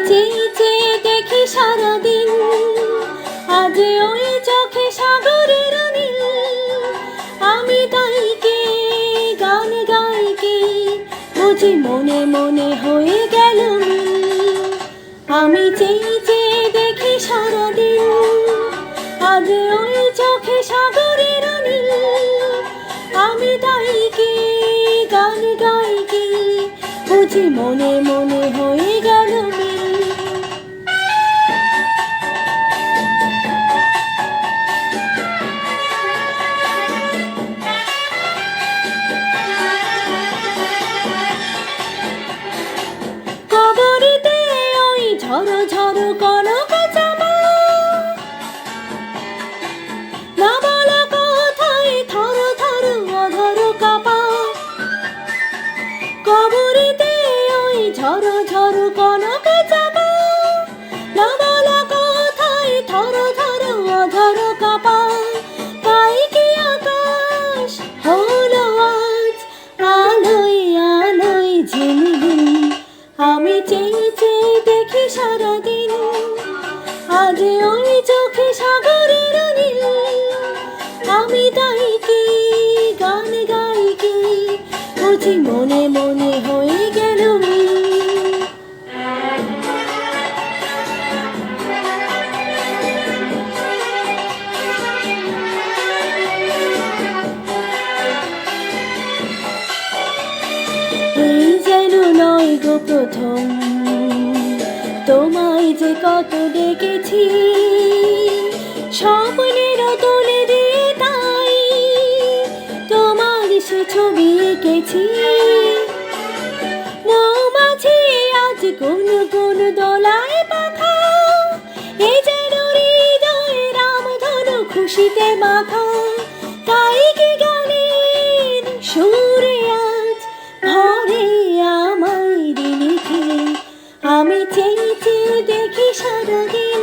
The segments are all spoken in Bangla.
চেয়ে চেয়ে দেখি সারাদিন, আজ ওই চোখে সাগরের নীল। আমি তাই কে গান গাই কে, বুঝি মনে মনে হয়ে গেল মিল। আমি চেয়ে চেয়ে দেখি সারাদিন, আজ ওই চোখে সাগরের নীল। আমি তাই কে গান গাই কে, বুঝি মনে মনে হয়ে গেল মিল। কবরেতে ওই ঝড়ো ঝড়ো কনক জামা, না বলা কথায় থর থর অধর কাঁপা। কবরেতে ওই ঝড়ো ঝড়ো কনক জামা, না বলা কথায় থর থর অধর কাঁপা। তাই কি আকাশ হলো আজ আলোয় আলোয় ঝিলমিল। আমি চেয়ে চেয়ে দেখি সারাদিন, আজ ওই চোখে সাগরের নীল। আমি তাই কি গান গাই কি, বুঝি মনে মনে হয়ে গেল মিল। এই যেন নয় গো প্রথম, তোমায় যে কত ডেকেছি, স্বপ্নের তোলে দিয়ে তাই তোমার সে ছবি এঁকেছি। মৌমাছি আজ কোন কোন দোলায় পাখা, এ যেন হৃদয় রামধনু খুশিতে মাখা। তাই কি গানের সুরে আজ ভরে আমায় লিখে। আমি চেয়ে চেয়ে দেখি সারাদিন,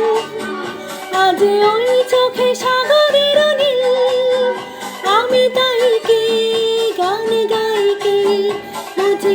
আজ ওই চোখে সাগরের নীল। আমি তাই কি গান গাই কি, বুঝি